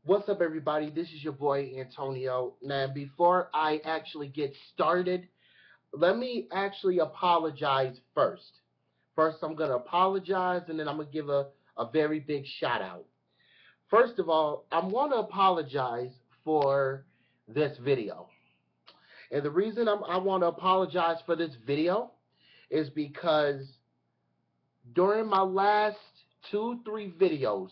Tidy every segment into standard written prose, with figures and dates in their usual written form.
What's up, everybody? This is your boy Antonio. Now, before I actually get started, let me actually apologize first. First, I'm going to apologize, and then I'm going to give a very big shout out. First of all, I want to apologize for this video. And the reason I want to apologize for this video is because during my last 2, 3 videos,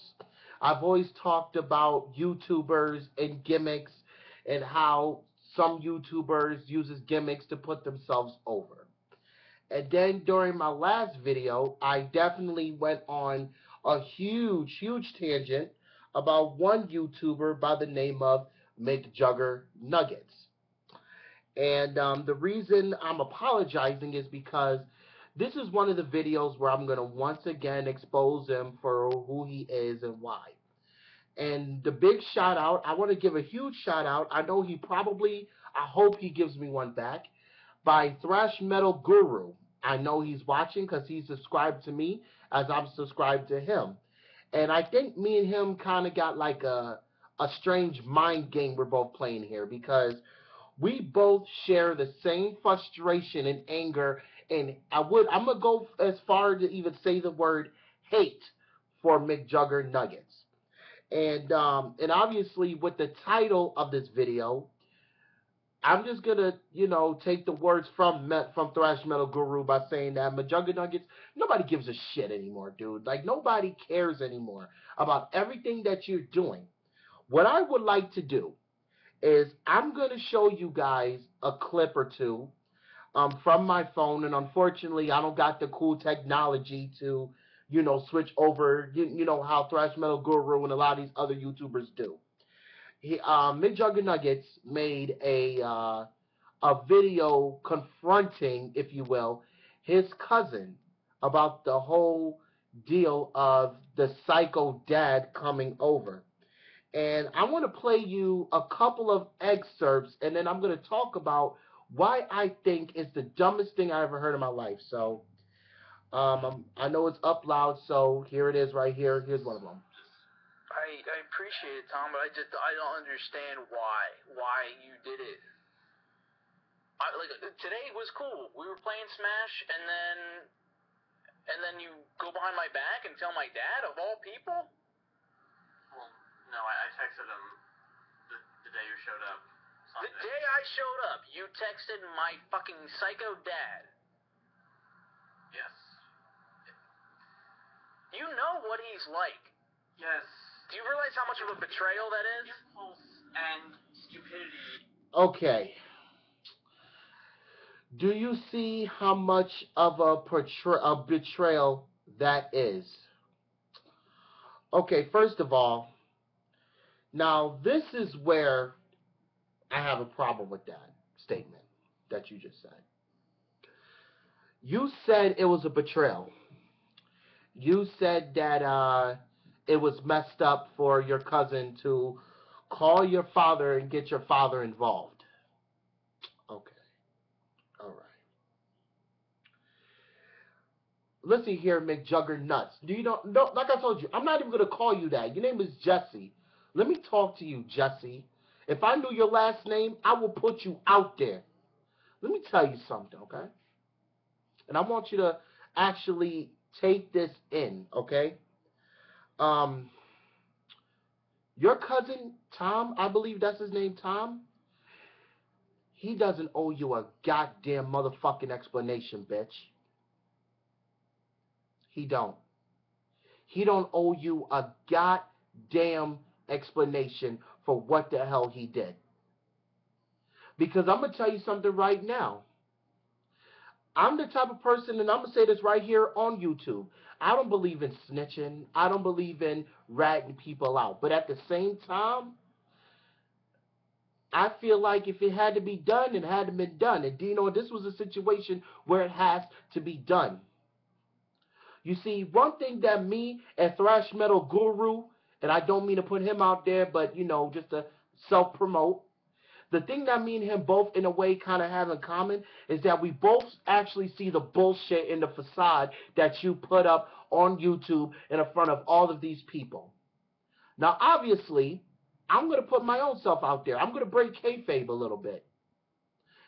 I've always talked about YouTubers and gimmicks and how some YouTubers uses gimmicks to put themselves over. And then during my last video, I definitely went on a huge tangent about one YouTuber by the name of McJuggerNuggets. And the reason I'm apologizing is because this is one of the videos where I'm going to once again expose him for who he is and why. And the big shout out, I want to give a huge shout out. I know I hope he gives me one back, by Thrash Metal Guru. I know he's watching because he's subscribed to me as I'm subscribed to him. And I think me and him kind of got like a strange mind game we're both playing here, because we both share the same frustration and anger, and I'm gonna go as far to even say the word hate for McJuggerNuggets. And obviously with the title of this video, I'm just gonna, take the words from Thrash Metal Guru by saying that McJuggerNuggets, nobody gives a shit anymore, dude. Like, nobody cares anymore about everything that you're doing. What I would like to do is I'm going to show you guys a clip or two from my phone, and unfortunately I don't got the cool technology to, switch over, you know how Thrash Metal Guru and a lot of these other YouTubers do. McJuggerNuggets made a video confronting, if you will, his cousin about the whole deal of the psycho dad coming over. And I want to play you a couple of excerpts, and then I'm going to talk about why I think it's the dumbest thing I ever heard in my life. So, I know it's up loud, so here it is right here. Here's one of them. I appreciate it, Tom, but I don't understand why you did it. Today was cool. We were playing Smash, and then you go behind my back and tell my dad, of all people. Well, no, I texted him the day you showed up. Sunday. The day I showed up, you texted my fucking psycho dad. Yes. You know what he's like. Yes. Do you realize how much of a betrayal that is? Impulse and stupidity. Okay. Do you see how much of a betrayal that is? Okay, first of all, now this is where I have a problem with that statement that you just said. You said it was a betrayal. You said that it was messed up for your cousin to call your father and get your father involved. Okay. All right. Listen here, McJuggernuts. Like I told you, I'm not even going to call you that. Your name is Jesse. Let me talk to you, Jesse. If I knew your last name, I will put you out there. Let me tell you something, okay? And I want you to actually take this in, okay? Your cousin, Tom, I believe that's his name, Tom, he doesn't owe you a goddamn motherfucking explanation, bitch. He don't. He don't owe you a goddamn explanation for what the hell he did. Because I'm going to tell you something right now. I'm the type of person, and I'm going to say this right here on YouTube, I don't believe in snitching. I don't believe in ratting people out. But at the same time, I feel like if it had to be done, it had to be done. And Dino, this was a situation where it has to be done. You see, one thing that me and Thrash Metal Guru, and I don't mean to put him out there, but, just to self-promote, the thing that me and him both, in a way, kind of have in common is that we both actually see the bullshit in the facade that you put up on YouTube in front of all of these people. Now, obviously, I'm going to put my own self out there. I'm going to break kayfabe a little bit.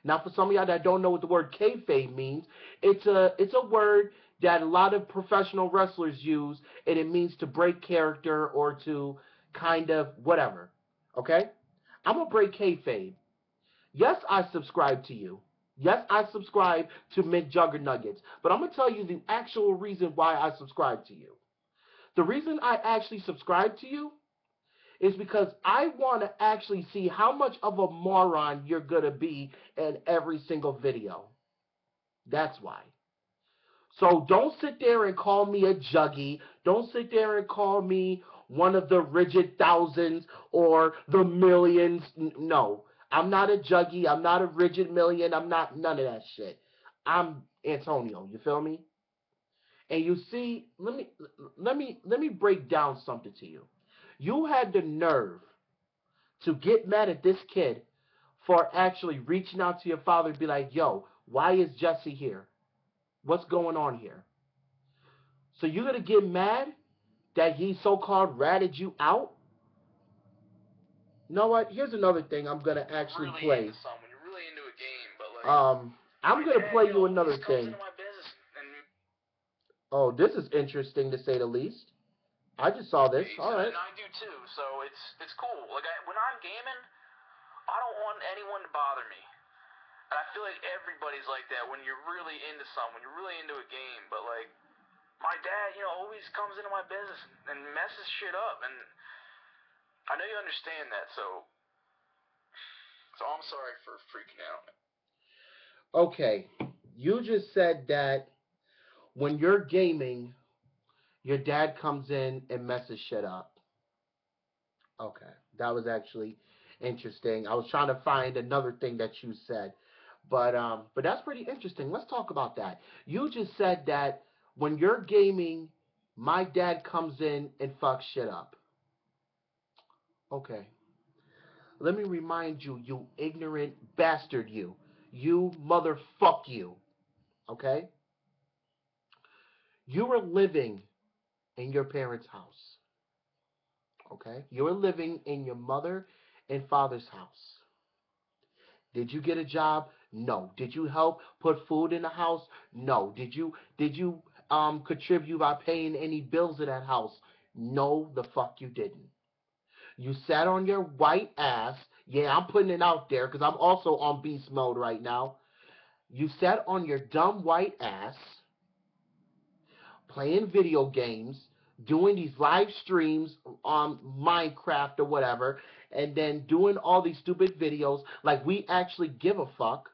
Now, for some of y'all that don't know what the word kayfabe means, it's a word that a lot of professional wrestlers use, and it means to break character or to kind of whatever. Okay? I'm going to break kayfabe. Yes, I subscribe to you. Yes, I subscribe to McJuggerNuggets. But I'm going to tell you the actual reason why I subscribe to you. The reason I actually subscribe to you is because I want to actually see how much of a moron you're going to be in every single video. That's why. So don't sit there and call me a juggy. Don't sit there and call me one of the rigid thousands or the millions. No, I'm not a juggy. I'm not a rigid million. I'm not none of that shit. I'm Antonio. You feel me? And you see, let me break down something to you. You had the nerve to get mad at this kid for actually reaching out to your father and be like, yo, why is Jesse here? What's going on here? So you're going to get mad that he so-called ratted you out? You know what? Here's another thing I'm going to actually really play. Into someone. You're really into a game, but like... I'm going to play you another thing. Into my business and... Oh, this is interesting to say the least. I just saw this. All right. And I do too, so it's cool. Like, when I'm gaming, I don't want anyone to bother me. And I feel like everybody's like that when you're really into someone, you're really into a game, but like... My dad, always comes into my business and messes shit up, and I know you understand that, so I'm sorry for freaking out. Okay, you just said that when you're gaming, your dad comes in and messes shit up. Okay, that was actually interesting. I was trying to find another thing that you said, but that's pretty interesting. Let's talk about that. You just said that when you're gaming, my dad comes in and fucks shit up. Okay. Let me remind you, you ignorant bastard, you. You motherfuck you. Okay? You were living in your parents' house. Okay? You were living in your mother and father's house. Did you get a job? No. Did you help put food in the house? No. Did you contribute by paying any bills in that house? No, the fuck you didn't. You sat on your white ass. Yeah, I'm putting it out there because I'm also on beast mode right now. You sat on your dumb white ass playing video games, doing these live streams on Minecraft or whatever, and then doing all these stupid videos like we actually give a fuck.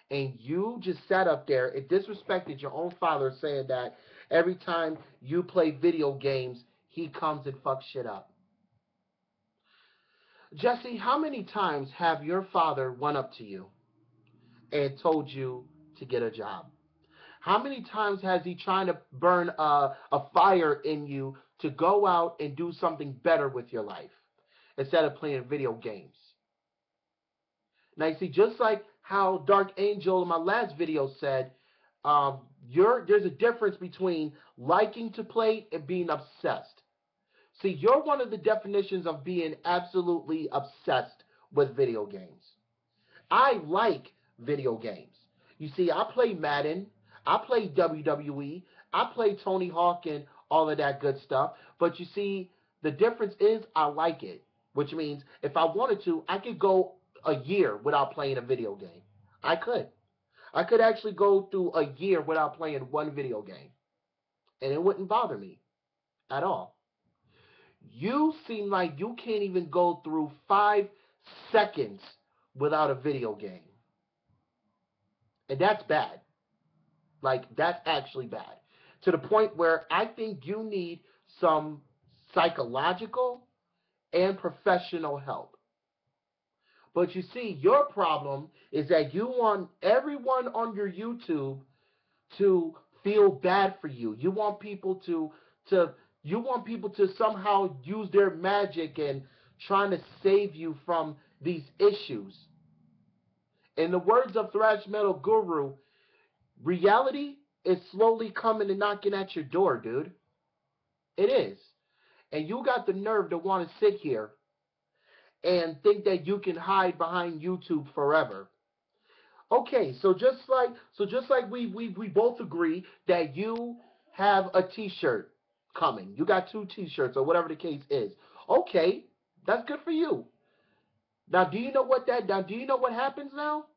And you just sat up there and disrespected your own father, saying that every time you play video games, he comes and fucks shit up. Jesse, how many times have your father went up to you and told you to get a job? How many times has he trying to burn a fire in you to go out and do something better with your life instead of playing video games? Now, you see, just like how Dark Angel in my last video said, there's a difference between liking to play and being obsessed. See, you're one of the definitions of being absolutely obsessed with video games. I like video games. You see, I play Madden, I play WWE, I play Tony Hawk and all of that good stuff. But you see, the difference is I like it, which means if I wanted to, I could go a year without playing a video game. I could. I could actually go through a year without playing one video game, and it wouldn't bother me at all. You seem like you can't even go through 5 seconds without a video game. And that's bad. Like, that's actually bad. To the point where I think you need some psychological and professional help. But you see, your problem is that you want everyone on your YouTube to feel bad for you. You want people to somehow use their magic and trying to save you from these issues. In the words of Thrash Metal Guru, reality is slowly coming and knocking at your door, dude. It is. And you got the nerve to want to sit here and think that you can hide behind YouTube forever. Okay, so just like we both agree that you have a T-shirt coming. You got 2 T-shirts or whatever the case is. Okay, that's good for you. Now, do you know what that? Now, do you know what happens now?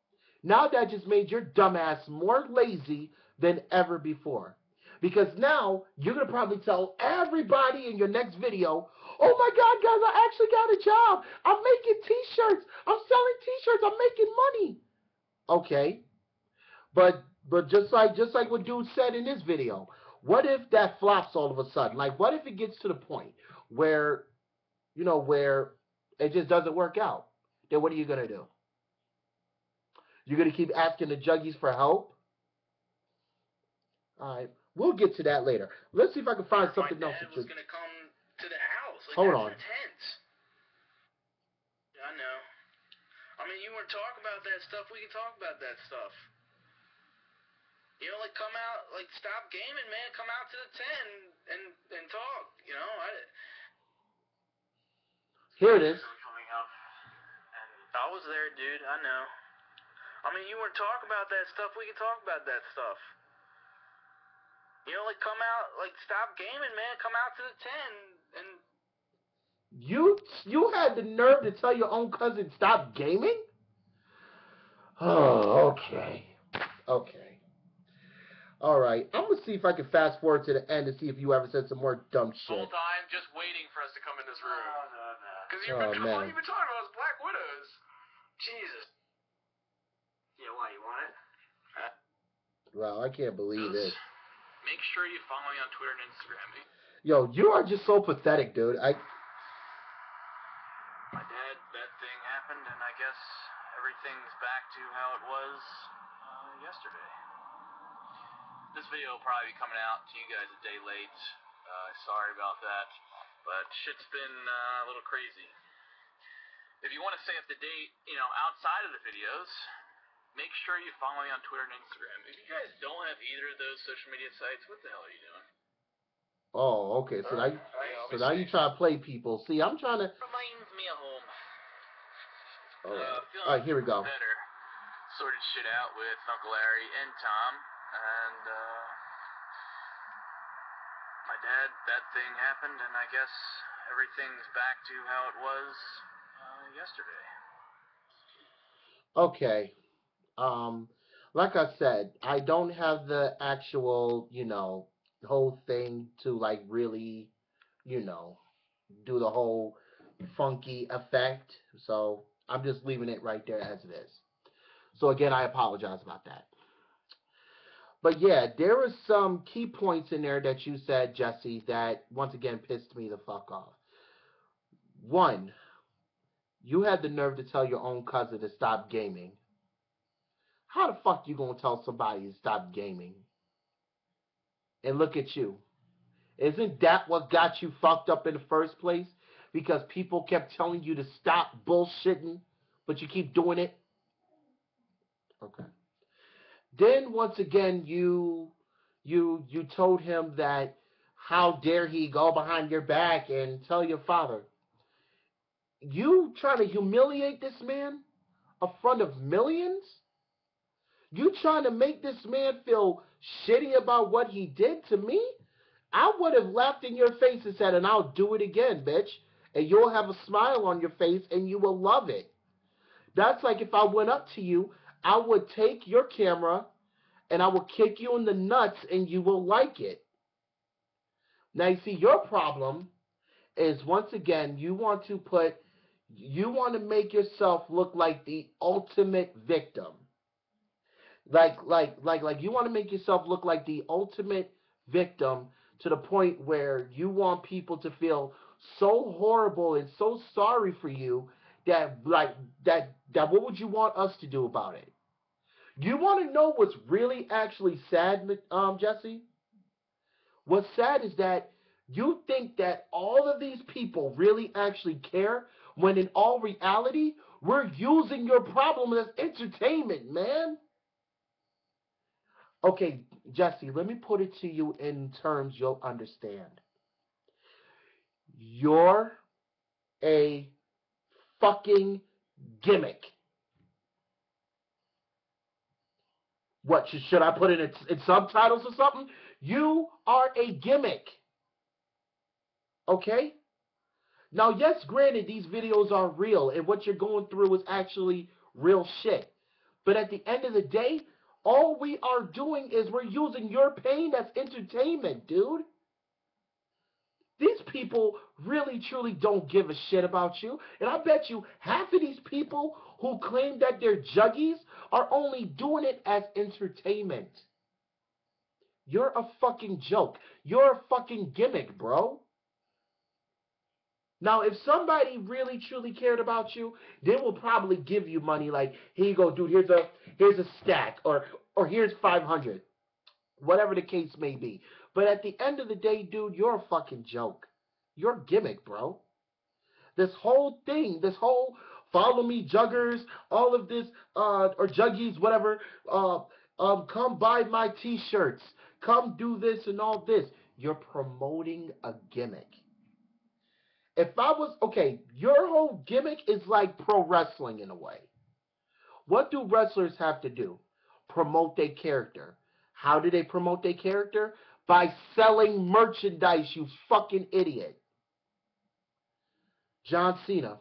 Now that just made your dumbass more lazy than ever before. Because now you're gonna probably tell everybody in your next video, "Oh my God, guys, I actually got a job. I'm making T-shirts. I'm selling T-shirts. I'm making money." Okay, but just like what dude said in this video, what if that flops all of a sudden? Like, what if it gets to the point where where it just doesn't work out? Then what are you gonna do? You're gonna keep asking the juggies for help? All right, we'll get to that later. Let's see if I can find something else. My dad was gonna come to the house. Like, Hold that's on. intense. I know. I mean, you want to talk about that stuff? We can talk about that stuff. You know, like, come out, like, stop gaming, man. Come out to the tent and talk. You know, Here it is. Coming up, and I was there, dude. I know. I mean, you want to talk about that stuff? We can talk about that stuff. You know, like, come out, like, stop gaming, man. Come out to the tent and You had the nerve to tell your own cousin stop gaming? Oh, okay. Okay. All right. I'm gonna see if I can fast forward to the end to see if you ever said some more dumb the shit. whole time just waiting for us to come in this room. No. Because Oh, all man. you've been talking about is Black Widows. Jesus. Yeah, why, you want it? Wow, I can't believe it. make sure you follow me on Twitter and Instagram. Yo, you are just so pathetic, dude. My dad, that thing happened, and I guess everything's back to how it was yesterday. This video will probably be coming out to you guys a day late. Sorry about that, but shit's been a little crazy. If you want to stay up to date, outside of the videos, make sure you follow me on Twitter and Instagram. If you guys don't have either of those social media sites, what the hell are you doing? Oh, okay. So now you try to play people. See, I'm trying to. Reminds me of home. All right, here we go. Better. Sorted shit out with Uncle Larry and Tom, and my dad, that thing happened, and I guess everything's back to how it was yesterday. Okay. Like I said, I don't have the actual, whole thing to like really, do the whole funky effect. So I'm just leaving it right there as it is. So again, I apologize about that. But yeah, there were some key points in there that you said, Jesse, that once again pissed me the fuck off. One, you had the nerve to tell your own cousin to stop gaming. How the fuck you gonna tell somebody to stop gaming? And look at you. Isn't that what got you fucked up in the first place? Because people kept telling you to stop bullshitting, but you keep doing it? Okay. Then once again you told him that how dare he go behind your back and tell your father. You trying to humiliate this man in front of millions? You trying to make this man feel shitty about what he did to me? I would have laughed in your face and said, and I'll do it again, bitch. And you'll have a smile on your face and you will love it. That's like if I went up to you, I would take your camera and I will kick you in the nuts and you will like it. Now you see, your problem is once again, you want to make yourself look like the ultimate victim. Like you want to make yourself look like the ultimate victim to the point where you want people to feel so horrible and so sorry for you that what would you want us to do about it? You want to know what's really actually sad, Jesse? What's sad is that you think that all of these people really actually care when in all reality, we're using your problem as entertainment, man. Okay, Jesse, let me put it to you in terms you'll understand. You're a fucking gimmick. What, should I put it in subtitles or something? You are a gimmick. Okay? Now, yes, granted, these videos are real, and what you're going through is actually real shit. But at the end of the day, all we are doing is we're using your pain as entertainment, dude. These people really, truly don't give a shit about you. And I bet you half of these people who claim that they're juggies are only doing it as entertainment. You're a fucking joke. You're a fucking gimmick, bro. Now, if somebody really, truly cared about you, they will probably give you money like, here you go, dude, here's a stack, or here's 500. Whatever the case may be. But at the end of the day, dude, you're a fucking joke. You're a gimmick, bro. This whole thing, this whole follow me juggers, all of this, or juggies, whatever, come buy my t-shirts, come do this and all this. You're promoting a gimmick. If I was, okay, your whole gimmick is like pro wrestling in a way. What do wrestlers have to do? Promote their character. How do they promote their character? By selling merchandise, you fucking idiot. John Cena,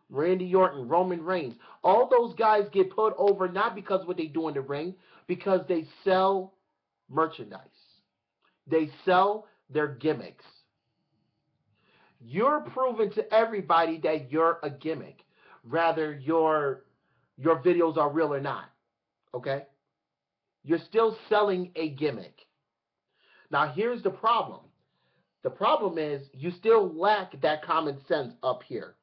Randy Orton, Roman Reigns, all those guys get put over not because of what they do in the ring, because they sell merchandise. They sell their gimmicks. You're proving to everybody that you're a gimmick, rather your videos are real or not. Okay? You're still selling a gimmick. Now, here's the problem. The problem is you still lack that common sense up here.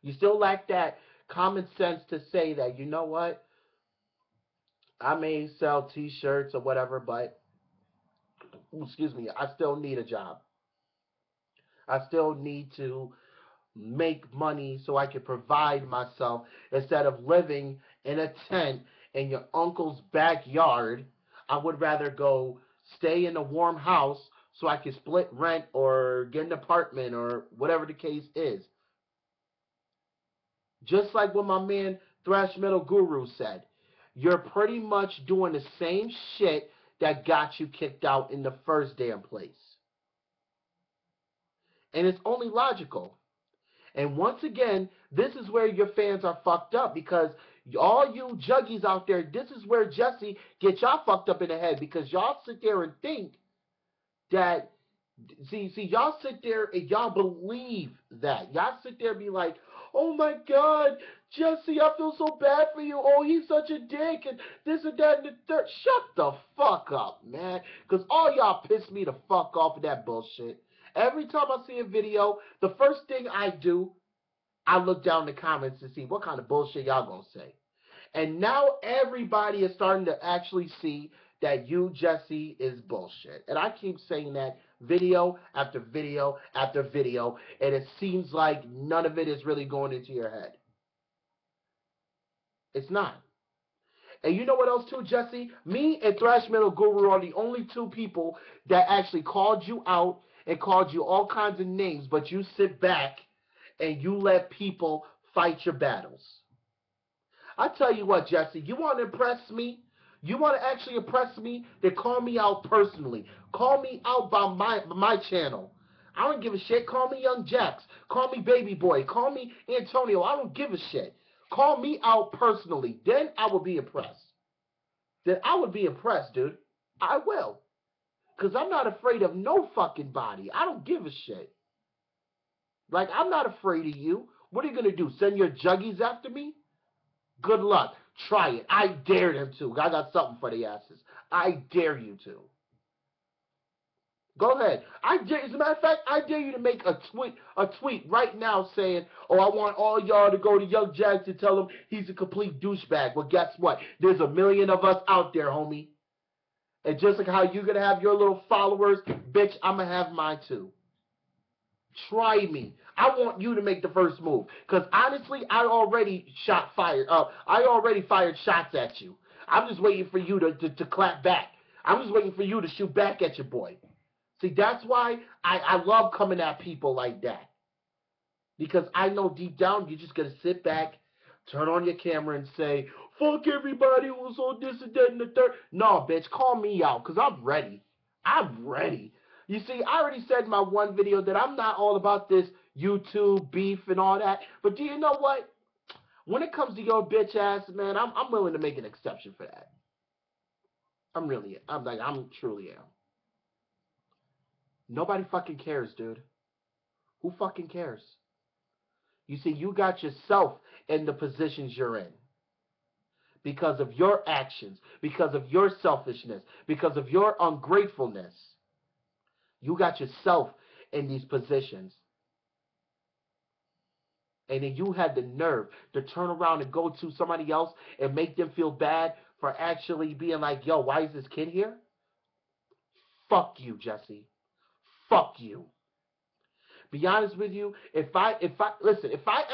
You still lack that common sense to say that, you know what? I may sell t-shirts or whatever, but, excuse me, I still need a job. I still need to make money so I can provide myself instead of living in a tent in your uncle's backyard. I would rather go stay in a warm house so I can split rent or get an apartment or whatever the case is. Just like what my man Thrash Metal Guru said, you're pretty much doing the same shit that got you kicked out in the first damn place. And it's only logical. And once again, this is where your fans are fucked up, because all you juggies out there, this is where Jesse gets y'all fucked up in the head, because y'all sit there and think that, see, y'all sit there and y'all believe that. Y'all sit there and be like, oh my God, Jesse, I feel so bad for you. Oh, he's such a dick, and this and that and the third. Shut the fuck up, man, because all y'all piss me the fuck off with that bullshit. Every time I see a video, the first thing I do, I look down in the comments to see what kind of bullshit y'all gonna say. And now everybody is starting to actually see that you, Jesse, is bullshit. And I keep saying that video after video after video, and it seems like none of it is really going into your head. It's not. And you know what else too, Jesse? Me and Thrash Metal Guru are the only two people that actually called you out and called you all kinds of names, but you sit back and you let people fight your battles. I tell you what, Jesse, you want to impress me? You want to actually impress me? Then call me out personally. Call me out by my channel. I don't give a shit. Call me yungjax. Call me Baby Boy. Call me Antonio. I don't give a shit. Call me out personally. Then I will be impressed. Then I would be impressed, dude. I will. Because I'm not afraid of no fucking body. I don't give a shit. Like, I'm not afraid of you. What are you going to do? Send your juggies after me? Good luck. Try it. I dare them to. I got something for the asses. I dare you to. Go ahead. As a matter of fact, I dare you to make a tweet right now saying, oh, I want all y'all to go to yungjax and tell him he's a complete douchebag. Well, guess what? There's a million of us out there, homie. And just like how you're going to have your little followers, bitch, I'm going to have mine too. Try me. I want you to make the first move. Because honestly, I already fired shots at you. I'm just waiting for you to clap back. I'm just waiting for you to shoot back at your boy. See, that's why I love coming at people like that. Because I know deep down you're just going to sit back, turn on your camera and say, fuck everybody who was on this and that and the third. No, bitch, call me out because I'm ready. I'm ready. You see, I already said in my one video that I'm not all about this YouTube beef and all that. But do you know what? When it comes to your bitch ass, man, I'm willing to make an exception for that. I'm truly am. Nobody fucking cares, dude. Who fucking cares? You see, you got yourself in the positions you're in because of your actions, because of your selfishness, because of your ungratefulness. You got yourself in these positions. And then you had the nerve to turn around and go to somebody else and make them feel bad for actually being like, yo, why is this kid here? Fuck you, Jesse. Fuck you. Be honest with you, if I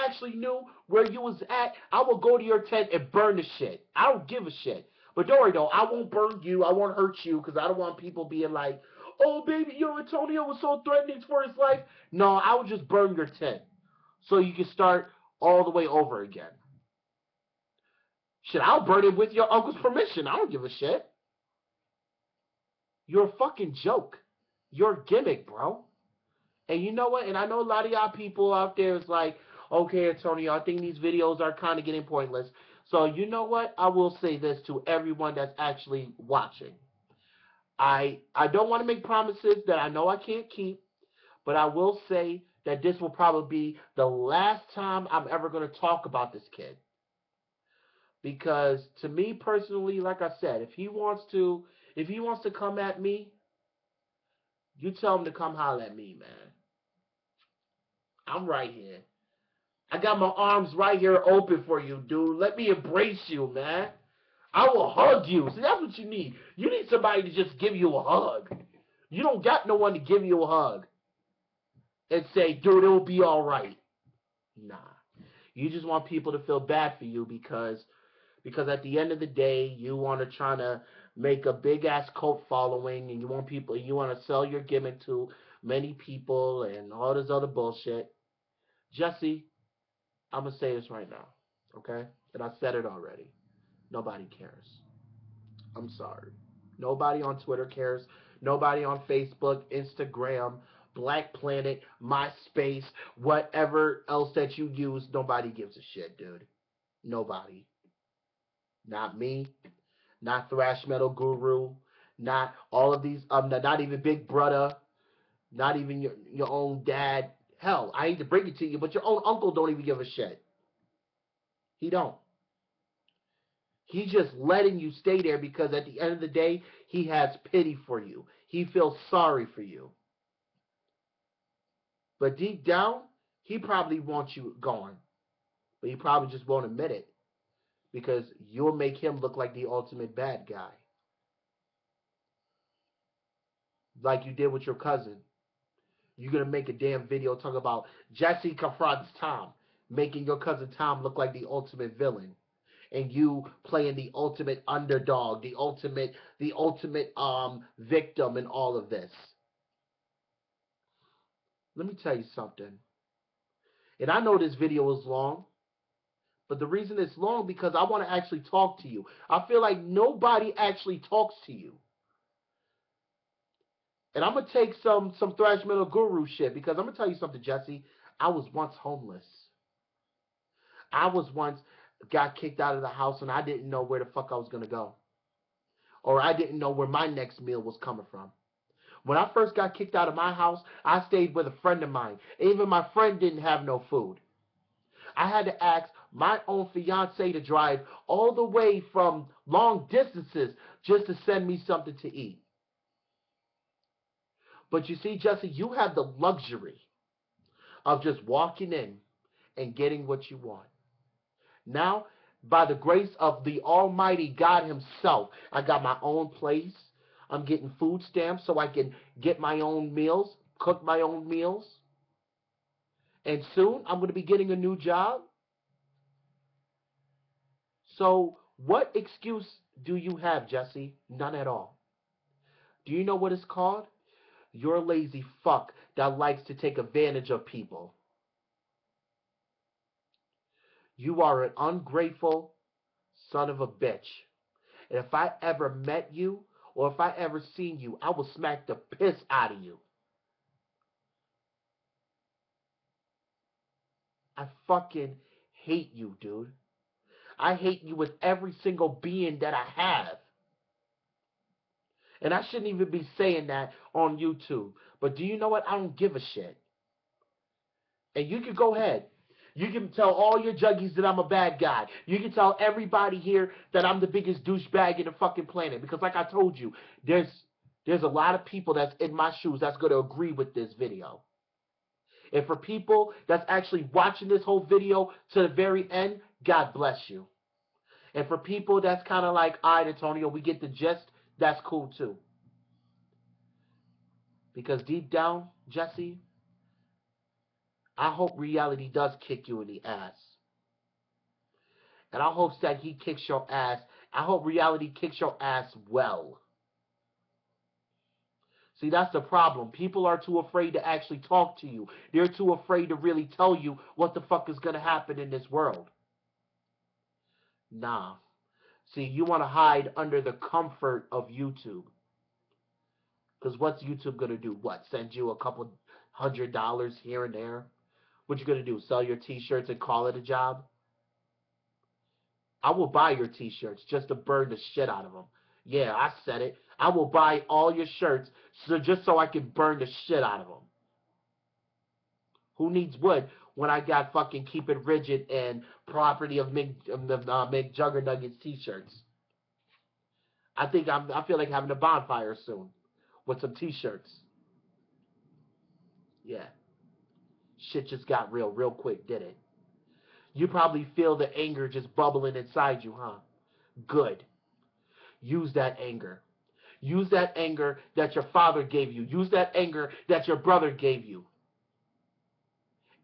actually knew where you was at, I would go to your tent and burn the shit. I don't give a shit. But don't worry though, I won't burn you. I won't hurt you because I don't want people being like, oh baby, yo, Antonio was so threatening for his life. No, I would just burn your tent so you can start all the way over again. Shit, I'll burn it with your uncle's permission. I don't give a shit. You're a fucking joke. You're a gimmick, bro. And you know what? And I know a lot of y'all people out there is like, okay, Antonio, I think these videos are kind of getting pointless. So you know what? I will say this to everyone that's actually watching. I don't want to make promises that I know I can't keep, but I will say that this will probably be the last time I'm ever going to talk about this kid. Because to me personally, like I said, if he wants to come at me, you tell him to come holler at me, man. I'm right here. I got my arms right here open for you, dude. Let me embrace you, man. I will hug you. See, that's what you need. You need somebody to just give you a hug. You don't got no one to give you a hug and say, dude, it will be all right. Nah. You just want people to feel bad for you because at the end of the day, you want to try to make a big ass cult following and you want to sell your gimmick to many people and all this other bullshit. Jesse, I'm going to say this right now, okay? And I said it already. Nobody cares. I'm sorry. Nobody on Twitter cares. Nobody on Facebook, Instagram, Black Planet, MySpace, whatever else that you use, nobody gives a shit, dude. Nobody. Not me. Not Thrash Metal Guru. Not all of these, not even Big Brother. Not even your own dad. Hell, I hate to break it to you, but your own uncle don't even give a shit. He don't. He's just letting you stay there because at the end of the day, he has pity for you. He feels sorry for you. But deep down, he probably wants you gone. But he probably just won't admit it because you'll make him look like the ultimate bad guy. Like you did with your cousin. You're going to make a damn video talking about Jesse confronts Tom, making your cousin Tom look like the ultimate villain. And you playing the ultimate underdog, the ultimate victim in all of this. Let me tell you something. And I know this video is long, but the reason it's long because I want to actually talk to you. I feel like nobody actually talks to you. And I'm going to take some Thrash Metal Guru shit because I'm going to tell you something, Jesse. I was once homeless. I was once got kicked out of the house and I didn't know where the fuck I was going to go. Or I didn't know where my next meal was coming from. When I first got kicked out of my house, I stayed with a friend of mine. Even my friend didn't have no food. I had to ask my own fiance to drive all the way from long distances just to send me something to eat. But you see, Jesse, you have the luxury of just walking in and getting what you want. Now, by the grace of the Almighty God himself, I got my own place. I'm getting food stamps so I can get my own meals, cook my own meals. And soon I'm going to be getting a new job. So what excuse do you have, Jesse? None at all. Do you know what it's called? You're a lazy fuck that likes to take advantage of people. You are an ungrateful son of a bitch. And if I ever met you, or if I ever seen you, I will smack the piss out of you. I fucking hate you, dude. I hate you with every single being that I have. And I shouldn't even be saying that on YouTube. But do you know what? I don't give a shit. And you can go ahead. You can tell all your juggies that I'm a bad guy. You can tell everybody here that I'm the biggest douchebag in the fucking planet. Because like I told you, there's a lot of people that's in my shoes that's going to agree with this video. And for people that's actually watching this whole video to the very end, God bless you. And for people that's kind of like, all right, Antonio, we get the gist, that's cool too. Because deep down, Jesse, I hope reality does kick you in the ass. And I hope that he kicks your ass. I hope reality kicks your ass well. See, that's the problem. People are too afraid to actually talk to you. They're too afraid to really tell you what the fuck is going to happen in this world. Nah. See, you want to hide under the comfort of YouTube. Because what's YouTube going to do? What? Send you a couple $100 here and there? What you going to do? Sell your t-shirts and call it a job? I will buy your t-shirts just to burn the shit out of them. Yeah, I said it. I will buy all your shirts just so I can burn the shit out of them. Who needs wood when I got fucking Keep It Rigid and Property of McJuggerNuggets t-shirts? I feel like having a bonfire soon with some t-shirts. Yeah. Shit just got real quick, did it? You probably feel the anger just bubbling inside you, huh? Good. Use that anger. Use that anger that your father gave you. Use that anger that your brother gave you.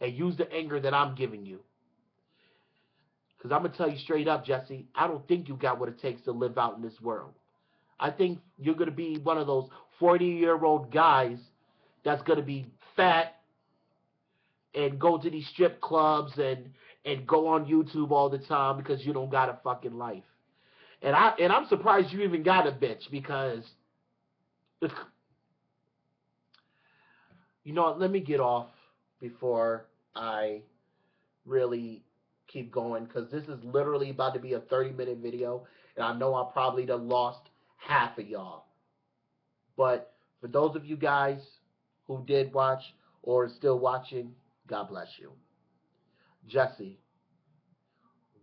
And use the anger that I'm giving you. Because I'm going to tell you straight up, Jesse, I don't think you got what it takes to live out in this world. I think you're going to be one of those 40-year-old guys that's going to be fat and go to these strip clubs and go on YouTube all the time because you don't got a fucking life. And I'm surprised you even got a bitch because you know what, let me get off before I really keep going because this is literally about to be a 30-minute video and I know I probably done lost half of y'all. But for those of you guys who did watch or still watching, God bless you. Jesse,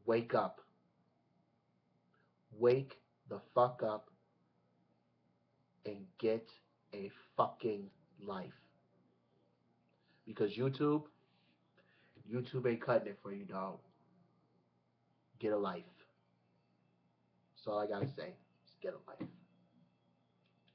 wake up. Wake the fuck up and get a fucking life. Because YouTube ain't cutting it for you, dog. Get a life. That's all I gotta say. Just get a life.